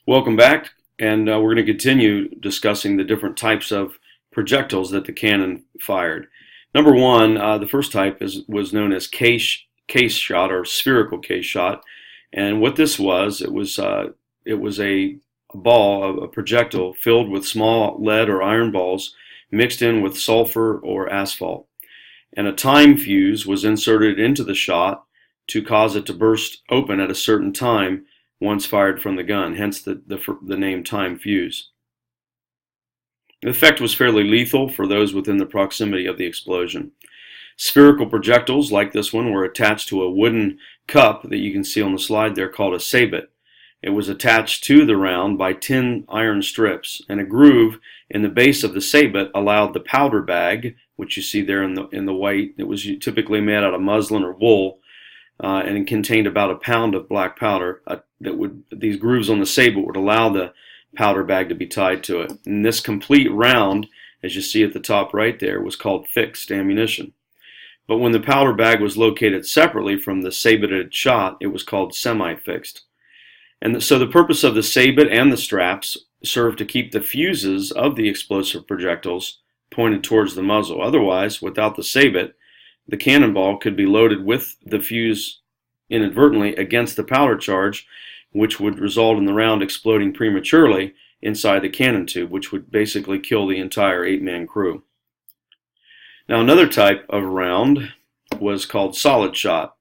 Welcome back, and we're going to continue discussing the different types of projectiles that the cannon fired. Number one, the first type was known as case shot or spherical case shot, and what this was, it was a ball, a projectile filled with small lead or iron balls mixed in with sulfur or asphalt, and a time fuse was inserted into the shot to cause it to burst open at a certain time once fired from the gun, hence the name time fuse. The effect was fairly lethal for those within the proximity of the explosion. Spherical projectiles like this one were attached to a wooden cup that you can see on the slide there called a sabot. It was attached to the round by 10 iron strips, and a groove in the base of the sabot allowed the powder bag, which you see there in the white. It was typically made out of muslin or wool, and it contained about a pound of black powder. These grooves on the sabot would allow the powder bag to be tied to it. And this complete round, as you see at the top right there, was called fixed ammunition. But when the powder bag was located separately from the saboted shot, it was called semi-fixed. And so the purpose of the sabot and the straps served to keep the fuses of the explosive projectiles pointed towards the muzzle. Otherwise, without the sabot, the cannonball could be loaded with the fuse inadvertently against the powder charge, which would result in the round exploding prematurely inside the cannon tube, which would basically kill the entire 8-man crew. Now, another type of round was called solid shot.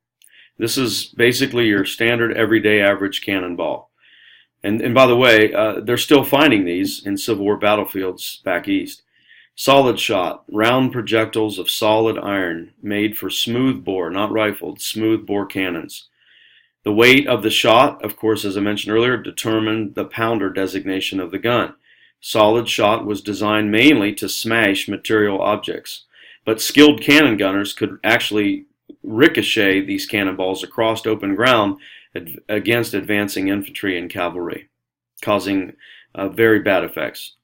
This is basically your standard everyday average cannonball. And by the way, they're still finding these in Civil War battlefields back east. Solid shot, round projectiles of solid iron made for smooth bore, not rifled, smooth bore cannons. The weight of the shot, of course, as I mentioned earlier, determined the pounder designation of the gun. Solid shot was designed mainly to smash material objects, but skilled cannon gunners could actually ricochet these cannonballs across open ground against advancing infantry and cavalry, causing very bad effects.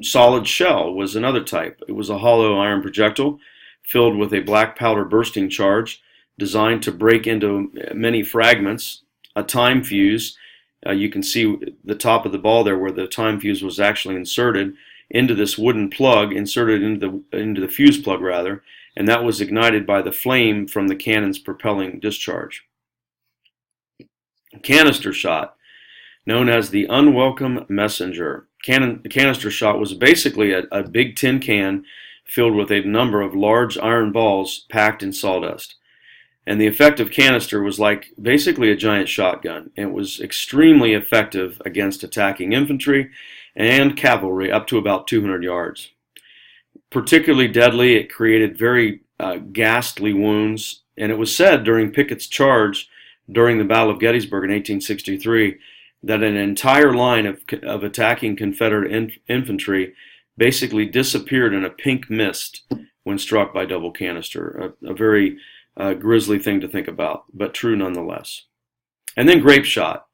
Solid shell was another type. It was a hollow iron projectile filled with a black powder bursting charge designed to break into many fragments. A time fuse, you can see the top of the ball there where the time fuse was actually inserted into this wooden plug, inserted into the fuse plug rather, and that was ignited by the flame from the cannon's propelling discharge. Canister shot, known as the unwelcome messenger. Canister shot was basically a big tin can filled with a number of large iron balls packed in sawdust. And the effective canister was like basically a giant shotgun. It was extremely effective against attacking infantry and cavalry up to about 200 yards. Particularly deadly, it created very ghastly wounds, and it was said during Pickett's charge during the Battle of Gettysburg in 1863 that an entire line of attacking Confederate infantry basically disappeared in a pink mist when struck by double canister. A very grisly thing to think about, but true nonetheless. And then grape shot.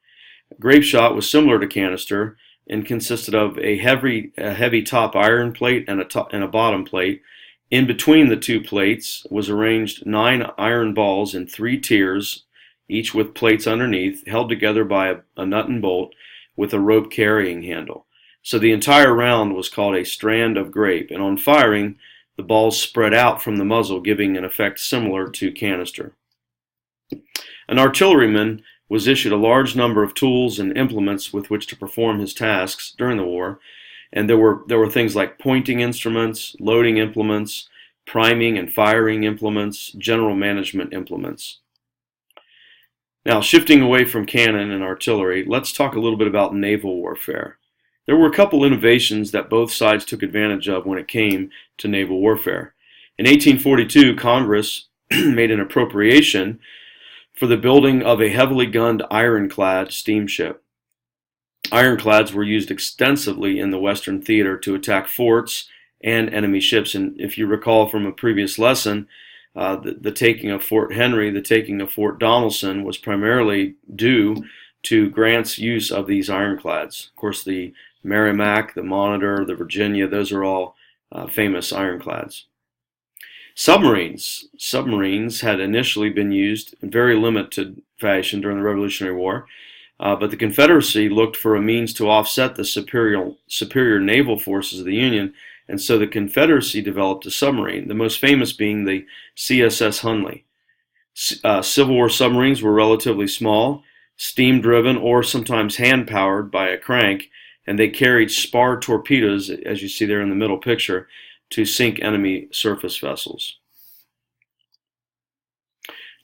Grape shot was similar to canister and consisted of a heavy top iron plate and a bottom plate. In between the two plates was arranged 9 iron balls in 3 tiers, each with plates underneath, held together by a nut and bolt with a rope carrying handle. So the entire round was called a strand of grape, and on firing, the balls spread out from the muzzle, giving an effect similar to canister. An artilleryman was issued a large number of tools and implements with which to perform his tasks during the war, and there were things like pointing instruments, loading implements, priming and firing implements, general management implements. Now, shifting away from cannon and artillery, let's talk a little bit about naval warfare. There were a couple innovations that both sides took advantage of when it came to naval warfare. In 1842, Congress made an appropriation for the building of a heavily gunned ironclad steamship. Ironclads were used extensively in the Western theater to attack forts and enemy ships. And if you recall from a previous lesson, the taking of Fort Henry, the taking of Fort Donelson was primarily due to Grant's use of these ironclads. Of course, the Merrimack, the Monitor, the Virginia, those are all famous ironclads. Submarines had initially been used in very limited fashion during the Revolutionary War, But the Confederacy looked for a means to offset the superior naval forces of the Union, and so the Confederacy developed a submarine, the most famous being the CSS Hunley. Civil War submarines were relatively small, steam-driven, or sometimes hand-powered by a crank, and they carried spar torpedoes, as you see there in the middle picture, to sink enemy surface vessels.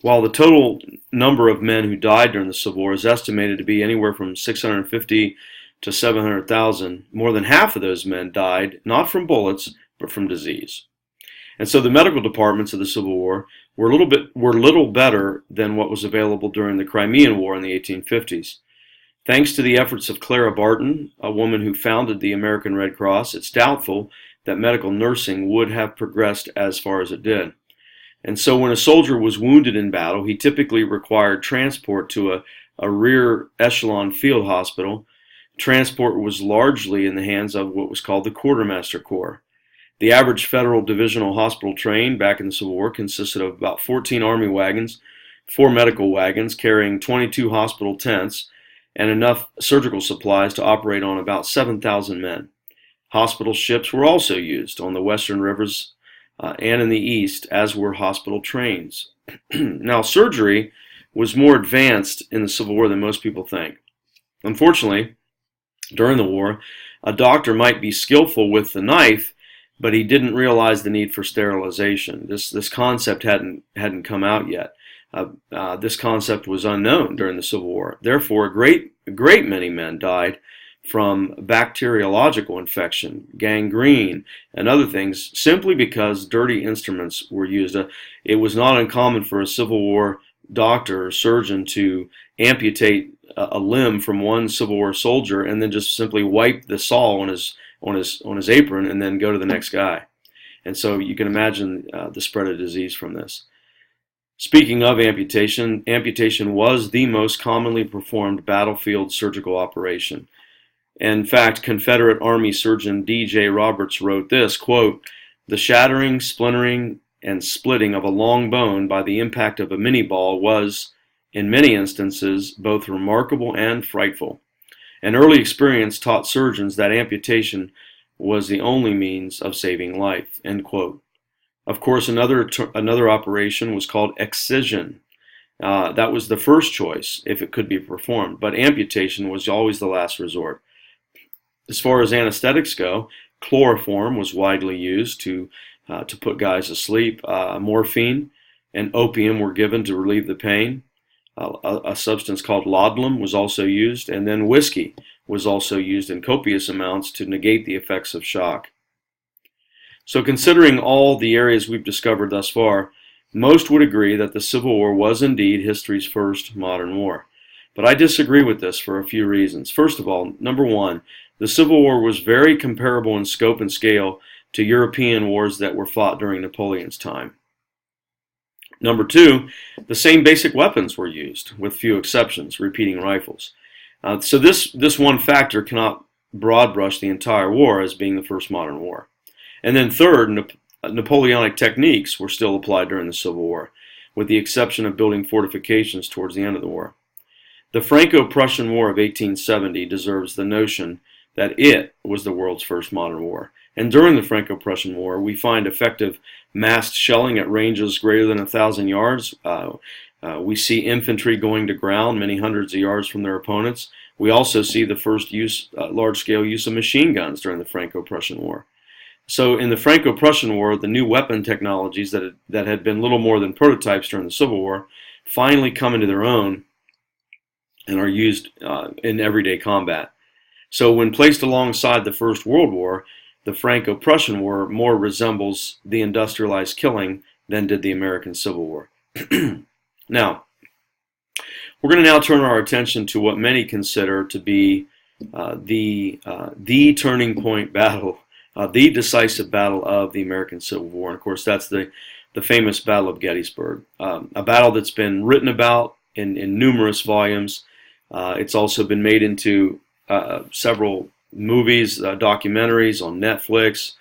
While the total number of men who died during the Civil War is estimated to be anywhere from 650 to 700,000, more than half of those men died not from bullets, but from disease. And so the medical departments of the Civil War were little better than what was available during the Crimean War in the 1850s. Thanks to the efforts of Clara Barton, a woman who founded the American Red Cross, it's doubtful that medical nursing would have progressed as far as it did. And so when a soldier was wounded in battle, he typically required transport to a rear echelon field hospital. Transport was largely in the hands of what was called the Quartermaster Corps. The average federal divisional hospital train back in the Civil War consisted of about 14 Army wagons, 4 medical wagons carrying 22 hospital tents, and enough surgical supplies to operate on about 7,000 men. Hospital ships were also used on the western rivers and in the east, as were hospital trains. Now, surgery was more advanced in the Civil War than most people think. Unfortunately, during the war, a doctor might be skillful with the knife, but he didn't realize the need for sterilization. This concept hadn't come out yet. This concept was unknown during the Civil War. Therefore, a great many men died from bacteriological infection, gangrene, and other things simply because dirty instruments were used. It was not uncommon for a Civil War doctor or surgeon to amputate a limb from one Civil War soldier and then just simply wipe the saw on his apron and then go to the next guy. And so you can imagine the spread of disease from this. Speaking of amputation, amputation was the most commonly performed battlefield surgical operation. In fact, Confederate Army surgeon D.J. Roberts wrote this, quote, "The shattering, splintering, and splitting of a long bone by the impact of a minie ball was, in many instances, both remarkable and frightful. An early experience taught surgeons that amputation was the only means of saving life," end quote. Of course, another operation was called excision. That was the first choice if it could be performed, but amputation was always the last resort. As far as anesthetics go, chloroform was widely used to put guys asleep. Morphine and opium were given to relieve the pain. A substance called laudanum was also used, and then whiskey was also used in copious amounts to negate the effects of shock. So considering all the areas we've discovered thus far, most would agree that the Civil War was indeed history's first modern war. But I disagree with this for a few reasons. First of all, number one, the Civil War was very comparable in scope and scale to European wars that were fought during Napoleon's time. Number two, the same basic weapons were used, with few exceptions, repeating rifles. So this one factor cannot broad brush the entire war as being the first modern war. And then third, Napoleonic techniques were still applied during the Civil War, with the exception of building fortifications towards the end of the war. The Franco-Prussian War of 1870 deserves the notion that it was the world's first modern war. And during the Franco-Prussian War, we find effective massed shelling at ranges greater than 1,000 yards. We see infantry going to ground many hundreds of yards from their opponents. We also see the first large-scale use of machine guns during the Franco-Prussian War. So in the Franco-Prussian War, the new weapon technologies that had been little more than prototypes during the Civil War finally come into their own and are used in everyday combat. So when placed alongside the First World War, the Franco-Prussian War more resembles the industrialized killing than did the American Civil War. Now, we're going to now turn our attention to what many consider to be the turning point battle, the decisive battle of the American Civil War. And of course, that's the famous Battle of Gettysburg, a battle that's been written about in numerous volumes. It's also been made into several movies, documentaries on Netflix.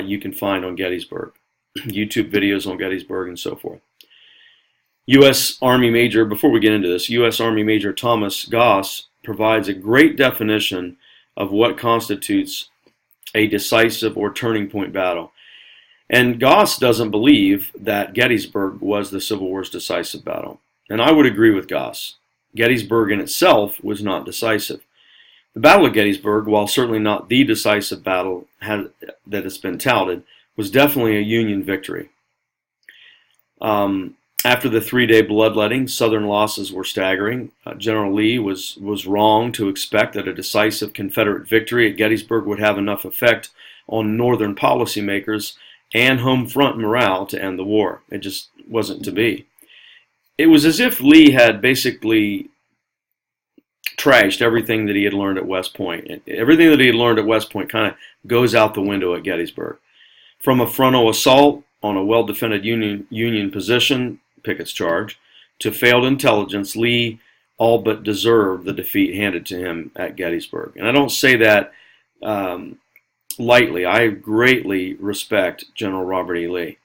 You can find on Gettysburg, YouTube videos on Gettysburg, and so forth. U.S. Army Major, before we get into this, U.S. Army Major Thomas Goss provides a great definition of what constitutes a decisive or turning point battle. And Goss doesn't believe that Gettysburg was the Civil War's decisive battle. And I would agree with Goss. Gettysburg in itself was not decisive. The Battle of Gettysburg, while certainly not the decisive battle that has been touted, was definitely a Union victory. After the 3-day bloodletting, Southern losses were staggering. General Lee was wrong to expect that a decisive Confederate victory at Gettysburg would have enough effect on Northern policymakers and home front morale to end the war. It just wasn't to be. It was as if Lee had basically trashed everything that he had learned at West Point. Everything that he had learned at West Point kind of goes out the window at Gettysburg. From a frontal assault on a well-defended Union position, Pickett's charge, to failed intelligence, Lee all but deserved the defeat handed to him at Gettysburg. And I don't say that lightly. I greatly respect General Robert E. Lee.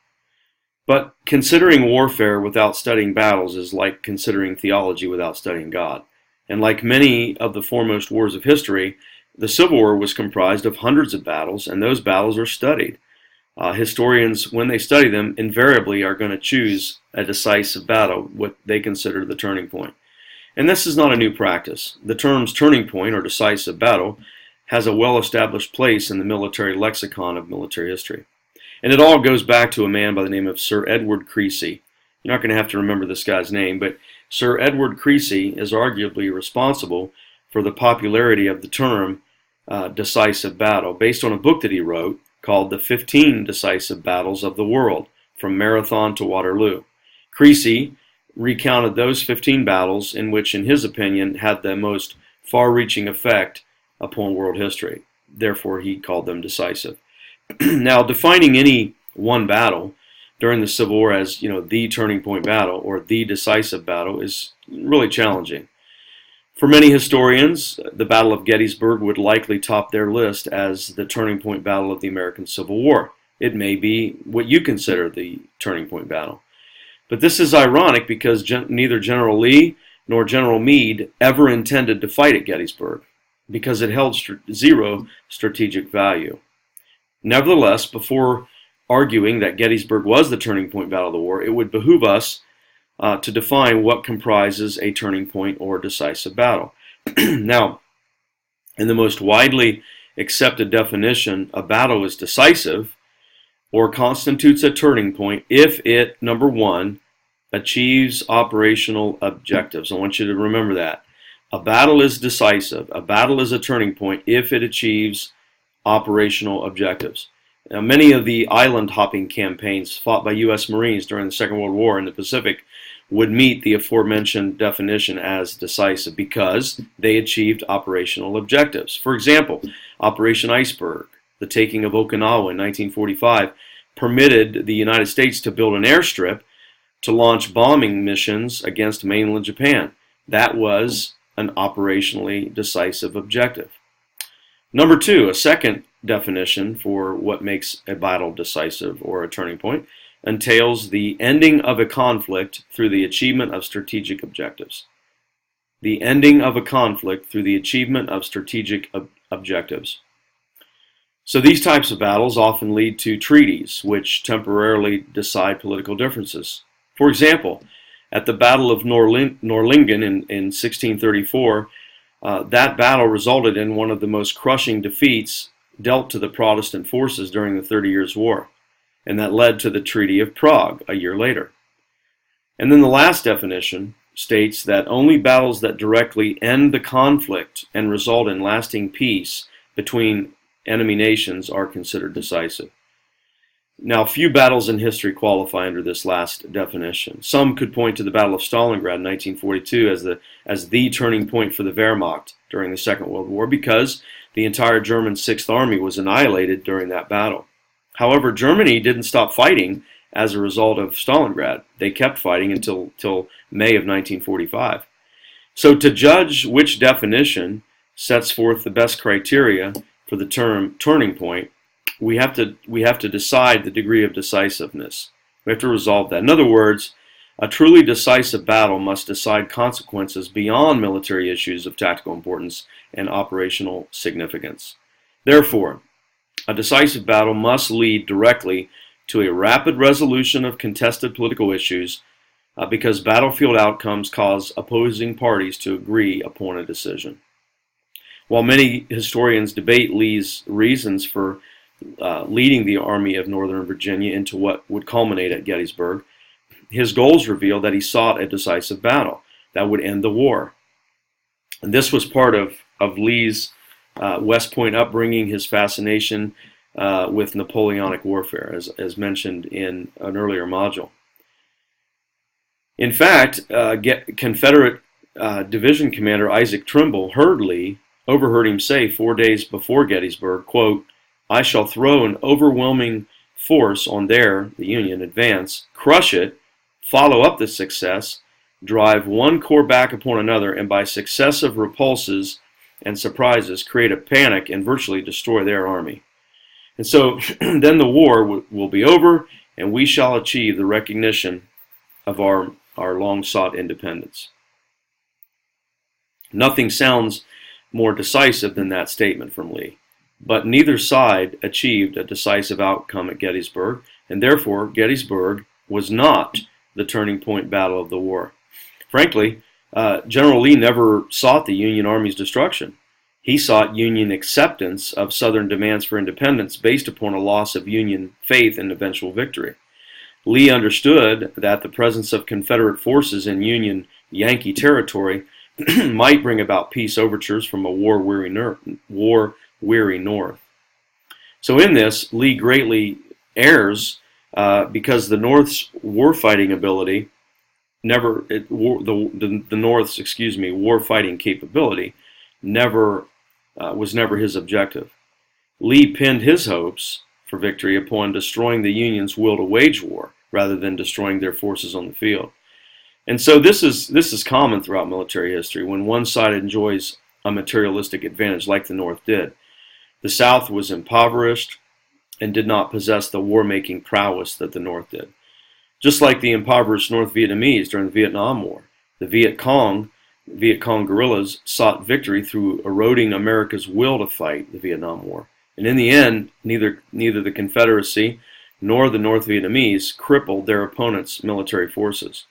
But considering warfare without studying battles is like considering theology without studying God. And like many of the foremost wars of history, the Civil War was comprised of hundreds of battles, and those battles are studied. Historians, when they study them, invariably are going to choose a decisive battle, what they consider the turning point. And this is not a new practice. The terms turning point or decisive battle has a well-established place in the military lexicon of military history. And it all goes back to a man by the name of Sir Edward Creasy. You're not going to have to remember this guy's name, but Sir Edward Creasy is arguably responsible for the popularity of the term decisive battle, based on a book that he wrote called The 15 Decisive Battles of the World, From Marathon to Waterloo. Creasy recounted those 15 battles in which, in his opinion, had the most far-reaching effect upon world history. Therefore, he called them decisive. Now, defining any one battle during the Civil War as, the turning point battle or the decisive battle is really challenging. For many historians, the Battle of Gettysburg would likely top their list as the turning point battle of the American Civil War. It may be what you consider the turning point battle. But this is ironic because neither General Lee nor General Meade ever intended to fight at Gettysburg because it held zero strategic value. Nevertheless, before arguing that Gettysburg was the turning point battle of the war, it would behoove us to define what comprises a turning point or decisive battle. Now, in the most widely accepted definition, a battle is decisive or constitutes a turning point if it, number one, achieves operational objectives. I want you to remember that. A battle is decisive. A battle is a turning point if it achieves operational objectives. Now, many of the island hopping campaigns fought by U.S. Marines during the Second World War in the Pacific would meet the aforementioned definition as decisive because they achieved operational objectives. For example, Operation Iceberg, the taking of Okinawa in 1945, permitted the United States to build an airstrip to launch bombing missions against mainland Japan. That was an operationally decisive objective. Number two, a second definition for what makes a battle decisive or a turning point entails the ending of a conflict through the achievement of strategic objectives. The ending of a conflict through the achievement of strategic objectives. So these types of battles often lead to treaties, which temporarily decide political differences. For example, at the Battle of Nördlingen in 1634, that battle resulted in one of the most crushing defeats dealt to the Protestant forces during the 30 Years' War, and that led to the Treaty of Prague a year later. And then the last definition states that only battles that directly end the conflict and result in lasting peace between enemy nations are considered decisive. Now, few battles in history qualify under this last definition. Some could point to the Battle of Stalingrad in 1942 as the turning point for the Wehrmacht during the Second World War because the entire German Sixth Army was annihilated during that battle. However, Germany didn't stop fighting as a result of Stalingrad. They kept fighting until May of 1945. So to judge which definition sets forth the best criteria for the term turning point, we have to decide the degree of decisiveness. We have to resolve that. In other words, A truly decisive battle must decide consequences beyond military issues of tactical importance and operational significance. Therefore, a decisive battle must lead directly to a rapid resolution of contested political issues because battlefield outcomes cause opposing parties to agree upon a decision. While many historians debate Lee's reasons for leading the Army of Northern Virginia into what would culminate at Gettysburg, his goals reveal that he sought a decisive battle that would end the war. And this was part of Lee's West Point upbringing, his fascination with Napoleonic warfare, as mentioned in an earlier module. In fact, Confederate Division Commander Isaac Trimble overheard him say 4 days before Gettysburg, quote, "I shall throw an overwhelming force on the Union, advance, crush it, follow up the success, drive one corps back upon another, and by successive repulses and surprises create a panic and virtually destroy their army. And so then the war will be over, and we shall achieve the recognition of our long-sought independence." Nothing sounds more decisive than that statement from Lee. But neither side achieved a decisive outcome at Gettysburg, and therefore Gettysburg was not the turning point battle of the war. Frankly, General Lee never sought the Union Army's destruction. He sought Union acceptance of Southern demands for independence based upon a loss of Union faith in eventual victory. Lee understood that the presence of Confederate forces in Union Yankee territory might bring about peace overtures from a war-weary North. So in this, Lee greatly errs because the North's warfighting ability warfighting capability was never his objective. Lee pinned his hopes for victory upon destroying the Union's will to wage war rather than destroying their forces on the field. And so this is common throughout military history when one side enjoys a materialistic advantage like the North did. The South was impoverished and did not possess the war-making prowess that the North did. Just like the impoverished North Vietnamese during the Vietnam War, the Viet Cong guerrillas sought victory through eroding America's will to fight the Vietnam War. And in the end, neither the Confederacy nor the North Vietnamese crippled their opponents' military forces.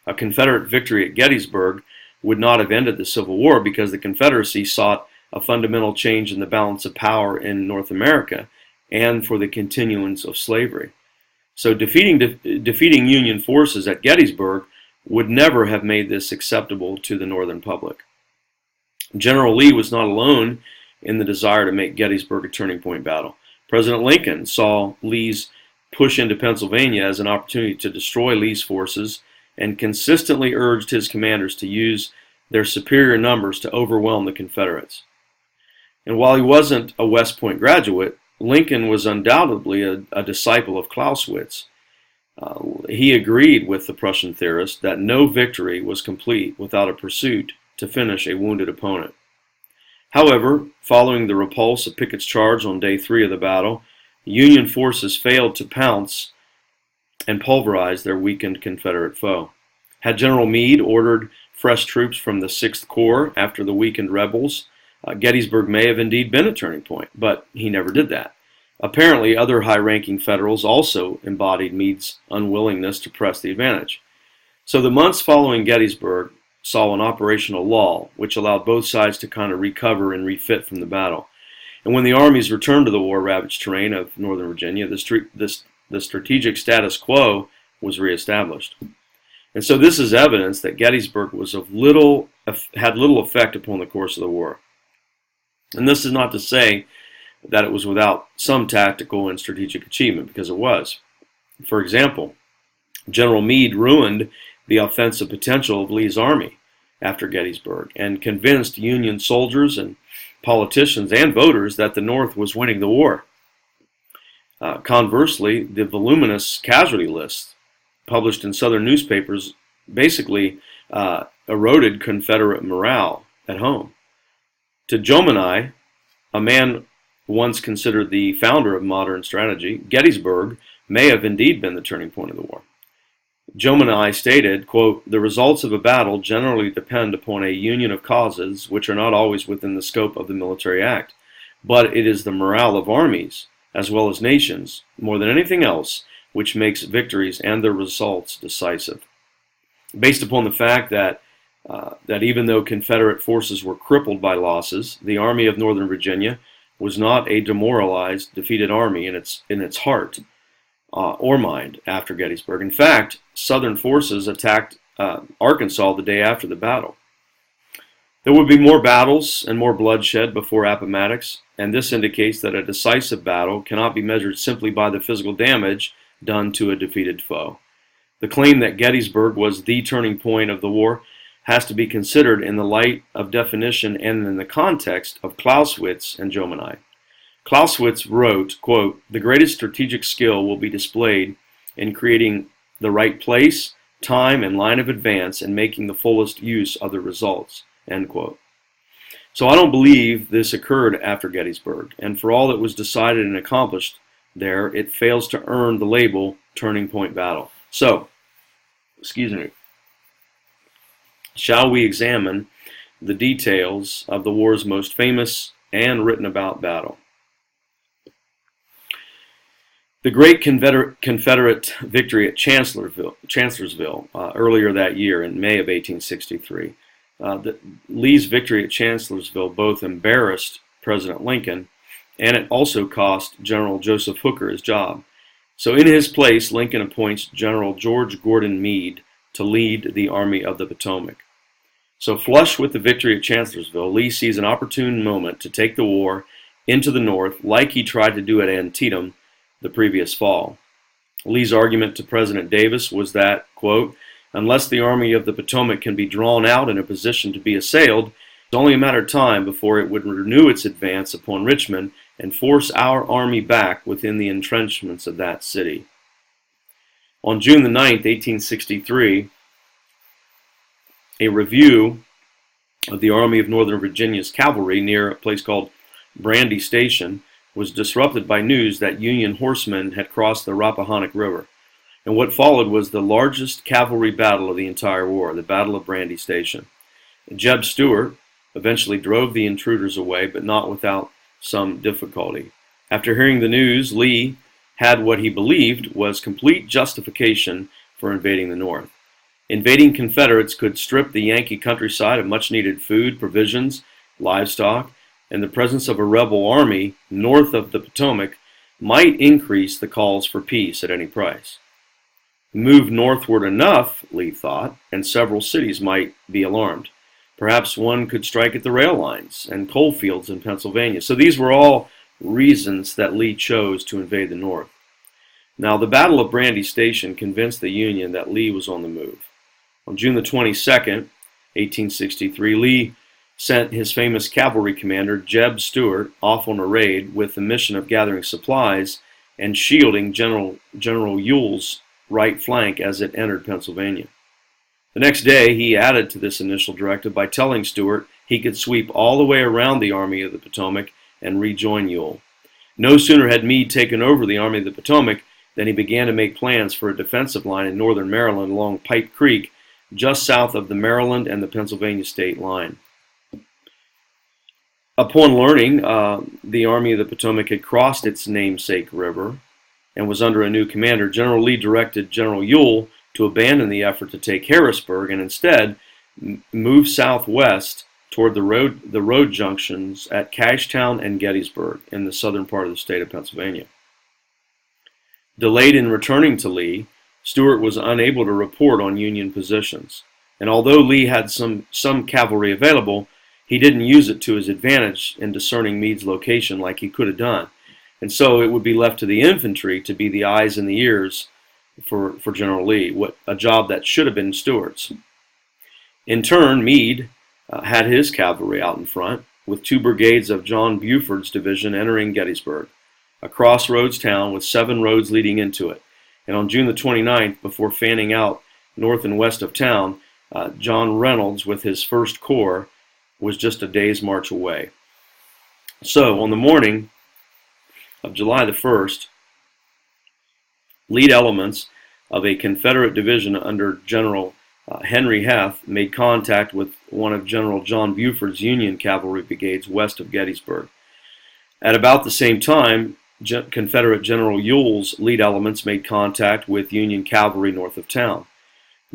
A Confederate victory at Gettysburg would not have ended the Civil War because the Confederacy sought a fundamental change in the balance of power in North America and for the continuance of slavery. So defeating Union forces at Gettysburg would never have made this acceptable to the Northern public. General Lee was not alone in the desire to make Gettysburg a turning point battle. President Lincoln saw Lee's push into Pennsylvania as an opportunity to destroy Lee's forces and consistently urged his commanders to use their superior numbers to overwhelm the Confederates. And while he wasn't a West Point graduate, Lincoln was undoubtedly a disciple of Clausewitz. He agreed with the Prussian theorist that no victory was complete without a pursuit to finish a wounded opponent. However, following the repulse of Pickett's charge on day 3 of the battle, Union forces failed to pounce and pulverize their weakened Confederate foe. Had General Meade ordered fresh troops from the 6th Corps after the weakened rebels, Gettysburg may have indeed been a turning point, but he never did that. Apparently, other high-ranking Federals also embodied Meade's unwillingness to press the advantage. So the months following Gettysburg saw an operational lull, which allowed both sides to kind of recover and refit from the battle. And when the armies returned to the war-ravaged terrain of Northern Virginia, the strategic status quo was reestablished. And so this is evidence that Gettysburg had little effect upon the course of the war. And this is not to say that it was without some tactical and strategic achievement, because it was. For example, General Meade ruined the offensive potential of Lee's army after Gettysburg and convinced Union soldiers and politicians and voters that the North was winning the war. Conversely, the voluminous casualty lists published in Southern newspapers basically eroded Confederate morale at home. To Jomini, a man once considered the founder of modern strategy, Gettysburg may have indeed been the turning point of the war. Jomini stated, quote, "The results of a battle generally depend upon a union of causes which are not always within the scope of the military act, but it is the morale of armies, as well as nations, more than anything else, which makes victories and their results decisive." Based upon the fact that even though Confederate forces were crippled by losses, the Army of Northern Virginia was not a demoralized, defeated army in its heart or mind after Gettysburg. In fact, Southern forces attacked Arkansas the day after the battle. There would be more battles and more bloodshed before Appomattox, and this indicates that a decisive battle cannot be measured simply by the physical damage done to a defeated foe. The claim that Gettysburg was the turning point of the war has to be considered in the light of definition and in the context of Clausewitz and Jomini. Clausewitz wrote, quote, "The greatest strategic skill will be displayed in creating the right place, time, and line of advance and making the fullest use of the results," end quote. So I don't believe this occurred after Gettysburg, and for all that was decided and accomplished there, it fails to earn the label turning point battle. So, shall we examine the details of the war's most famous and written about battle? The great Confederate victory at Chancellorsville earlier that year in May of 1863. Lee's victory at Chancellorsville both embarrassed President Lincoln, and it also cost General Joseph Hooker his job. So in his place, Lincoln appoints General George Gordon Meade to lead the Army of the Potomac. So flush with the victory at Chancellorsville, Lee sees an opportune moment to take the war into the North like he tried to do at Antietam the previous fall. Lee's argument to President Davis was that, quote, "Unless the Army of the Potomac can be drawn out in a position to be assailed, it's only a matter of time before it would renew its advance upon Richmond and force our army back within the entrenchments of that city." On June the 9th, 1863, a review of the Army of Northern Virginia's cavalry near a place called Brandy Station was disrupted by news that Union horsemen had crossed the Rappahannock River. And what followed was the largest cavalry battle of the entire war, the Battle of Brandy Station. Jeb Stuart eventually drove the intruders away, but not without some difficulty. After hearing the news, Lee had what he believed was complete justification for invading the North. Invading Confederates could strip the Yankee countryside of much-needed food, provisions, livestock, and the presence of a rebel army north of the Potomac might increase the calls for peace at any price. Move northward enough, Lee thought, and several cities might be alarmed. Perhaps one could strike at the rail lines and coal fields in Pennsylvania. So these were all reasons that Lee chose to invade the North. Now, the Battle of Brandy Station convinced the Union that Lee was on the move. On June the 22nd, 1863, Lee sent his famous cavalry commander, Jeb Stuart, off on a raid with the mission of gathering supplies and shielding General Ewell's right flank as it entered Pennsylvania. The next day, he added to this initial directive by telling Stuart he could sweep all the way around the Army of the Potomac and rejoin Ewell. No sooner had Meade taken over the Army of the Potomac than he began to make plans for a defensive line in northern Maryland along Pipe Creek, just south of the Maryland and the Pennsylvania state line. Upon learning the Army of the Potomac had crossed its namesake river and was under a new commander, General Lee directed General Ewell to abandon the effort to take Harrisburg and instead move southwest toward the road junctions at Cashtown and Gettysburg in the southern part of the state of Pennsylvania. Delayed in returning to Lee, Stuart was unable to report on Union positions, and although Lee had some cavalry available, he didn't use it to his advantage in discerning Meade's location like he could have done. And so it would be left to the infantry to be the eyes and the ears for General Lee, a job that should have been Stuart's. In turn, Meade had his cavalry out in front, with 2 brigades of John Buford's division entering Gettysburg, a crossroads town with 7 roads leading into it. And on June the 29th, before fanning out north and west of town, John Reynolds with his 1st Corps was just a day's march away. So, on the morning of July the 1st, lead elements of a Confederate division under General Henry Heth made contact with one of General John Buford's Union cavalry brigades west of Gettysburg. At about the same time, Confederate General Ewell's lead elements made contact with Union cavalry north of town.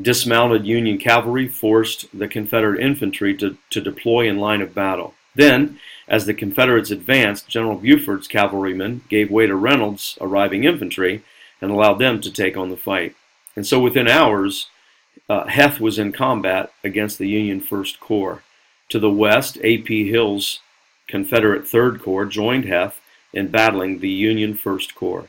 Dismounted Union cavalry forced the Confederate infantry to deploy in line of battle. Then, as the Confederates advanced, General Buford's cavalrymen gave way to Reynolds' arriving infantry and allowed them to take on the fight. And so within hours, Heth was in combat against the Union First Corps. To the west, A.P. Hill's Confederate Third Corps joined Heth in battling the Union First Corps.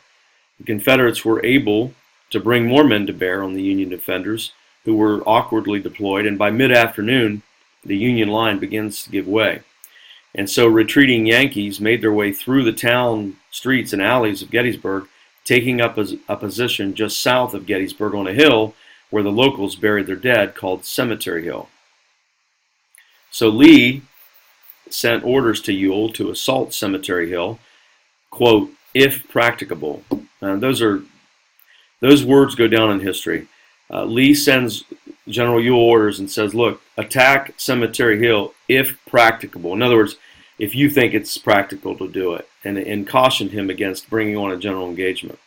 The Confederates were able to bring more men to bear on the Union defenders, who were awkwardly deployed, and by mid-afternoon, the Union line begins to give way. And so retreating Yankees made their way through the town streets and alleys of Gettysburg, taking up a position just south of Gettysburg on a hill where the locals buried their dead, called Cemetery Hill. So Lee sent orders to Ewell to assault Cemetery Hill, quote, if practicable. Those words go down in history. Lee sends General Ewell orders and says, look, attack Cemetery Hill if practicable. In other words, if you think it's practical to do it, and cautioned him against bringing on a general engagement.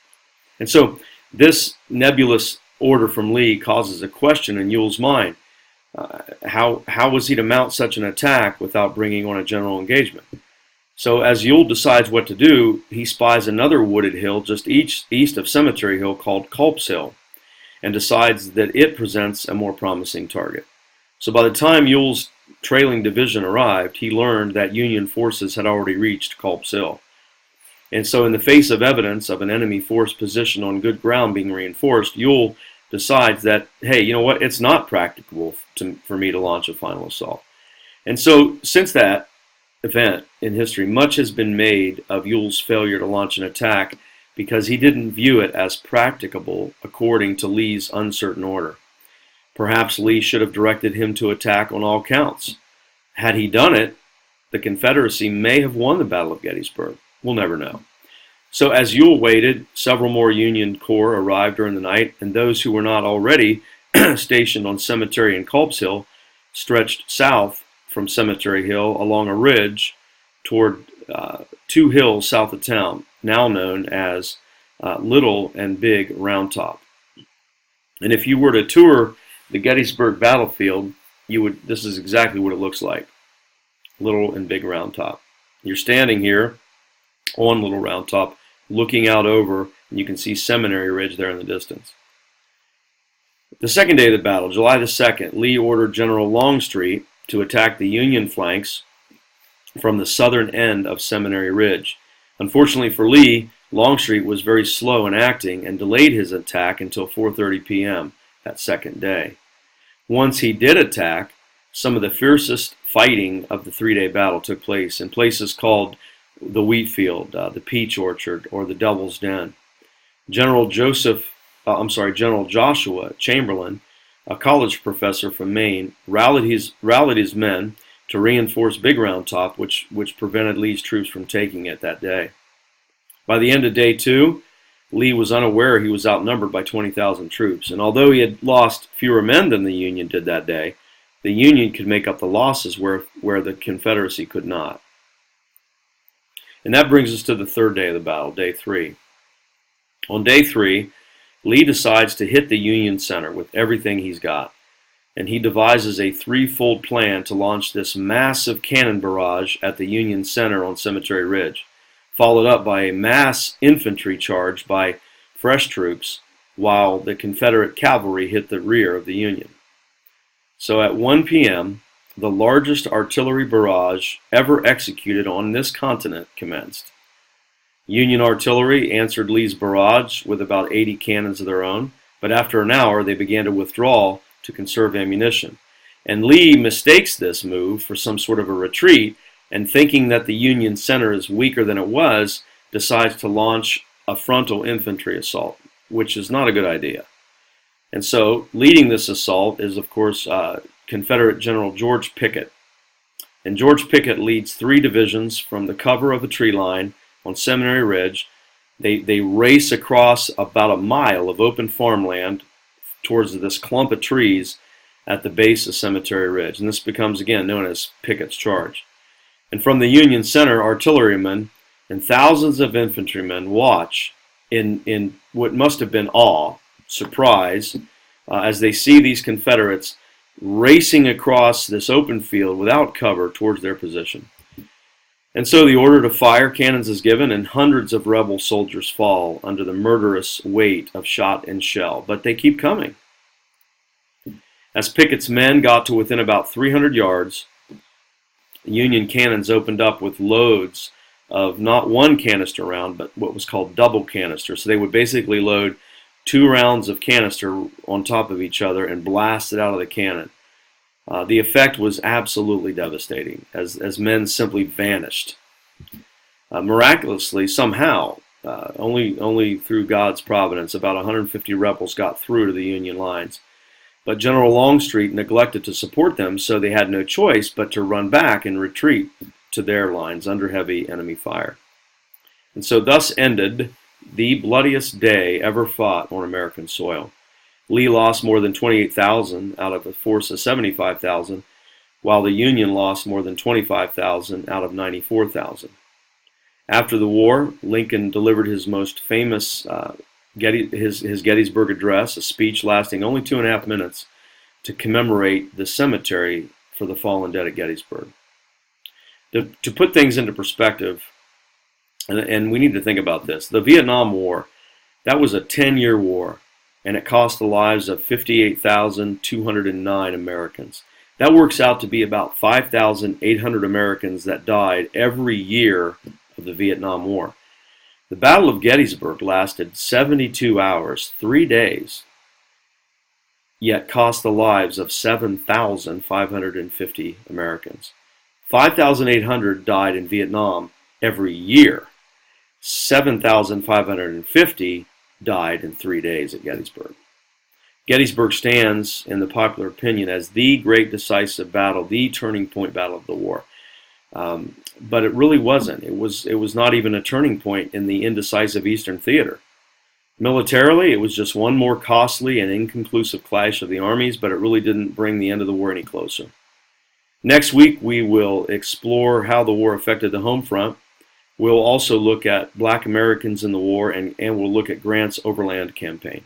And so this nebulous order from Lee causes a question in Ewell's mind. How was he to mount such an attack without bringing on a general engagement? So as Ewell decides what to do, he spies another wooded hill just east of Cemetery Hill called Culp's Hill, and decides that it presents a more promising target. So by the time Ewell's trailing division arrived, he learned that Union forces had already reached Culp's Hill. And so in the face of evidence of an enemy force position on good ground being reinforced, Ewell decides that, hey, you know what, it's not practicable for me to launch a final assault. And so since that event in history, much has been made of Ewell's failure to launch an attack because he didn't view it as practicable according to Lee's uncertain order. Perhaps Lee should have directed him to attack on all counts. Had he done it, the Confederacy may have won the Battle of Gettysburg. We'll never know. So as Ewell waited, several more Union corps arrived during the night, and those who were not already stationed on Cemetery and Culp's Hill stretched south from Cemetery Hill along a ridge toward two hills south of town, now known as Little and Big Round Top. And if you were to tour the Gettysburg battlefield, this is exactly what it looks like. Little and Big Round Top. You're standing here on Little Round Top, looking out over, and you can see Seminary Ridge there in the distance. The second day of the battle, July the 2nd, Lee ordered General Longstreet to attack the Union flanks from the southern end of Seminary Ridge. Unfortunately for Lee, Longstreet was very slow in acting and delayed his attack until 4:30 p.m. that second day. Once he did attack, some of the fiercest fighting of the three-day battle took place in places called the Wheat Field, the Peach Orchard, or the Devil's Den. General Joshua Chamberlain, a college professor from Maine, rallied his men to reinforce Big Round Top, which prevented Lee's troops from taking it that day. By the end of day 2, Lee was unaware he was outnumbered by 20,000 troops, and although he had lost fewer men than the Union did that day, the Union could make up the losses where the Confederacy could not. And that brings us to the third day of the battle, day 3. On day 3, Lee decides to hit the Union center with everything he's got, and he devises a threefold plan to launch this massive cannon barrage at the Union center on Cemetery Ridge, followed up by a mass infantry charge by fresh troops while the Confederate cavalry hit the rear of the Union. So at 1 p.m., the largest artillery barrage ever executed on this continent commenced. Union artillery answered Lee's barrage with about 80 cannons of their own, but after an hour they began to withdraw to conserve ammunition. And Lee mistakes this move for some sort of a retreat, and thinking that the Union center is weaker than it was, decides to launch a frontal infantry assault, which is not a good idea. And so, leading this assault is, of course, Confederate General George Pickett. And George Pickett leads 3 divisions from the cover of a tree line on Seminary Ridge They race across about a mile of open farmland towards this clump of trees at the base of Cemetery Ridge. And this becomes, again, known as Pickett's Charge. And from the Union center, artillerymen and thousands of infantrymen watch in what must have been awe, surprise, as they see these Confederates racing across this open field without cover towards their position. And so the order to fire cannons is given, and hundreds of rebel soldiers fall under the murderous weight of shot and shell. But they keep coming. As Pickett's men got to within about 300 yards, Union cannons opened up with loads of not one canister round, but what was called double canister. So they would basically load 2 rounds of canister on top of each other and blast it out of the cannon. The effect was absolutely devastating, as men simply vanished. Miraculously, somehow, only through God's providence, about 150 rebels got through to the Union lines. But General Longstreet neglected to support them, so they had no choice but to run back and retreat to their lines under heavy enemy fire. And so thus ended the bloodiest day ever fought on American soil. Lee lost more than 28,000 out of a force of 75,000, while the Union lost more than 25,000 out of 94,000. After the war, Lincoln delivered his most famous his Gettysburg Address, a speech lasting only 2.5 minutes to commemorate the cemetery for the fallen dead at Gettysburg. To put things into perspective, and we need to think about this, the Vietnam War, that was a 10-year war, and it cost the lives of 58,209 Americans. That works out to be about 5,800 Americans that died every year of the Vietnam War. The Battle of Gettysburg lasted 72 hours, 3 days, yet cost the lives of 7,550 Americans. 5,800 died in Vietnam every year. 7,550 died in 3 days at Gettysburg. Gettysburg stands, in the popular opinion, as the great decisive battle, the turning point battle of the war. But it really wasn't. It was not even a turning point in the indecisive Eastern Theater. Militarily, it was just one more costly and inconclusive clash of the armies, but it really didn't bring the end of the war any closer. Next week, we will explore how the war affected the home front. We'll also look at Black Americans in the war, and we'll look at Grant's overland campaign.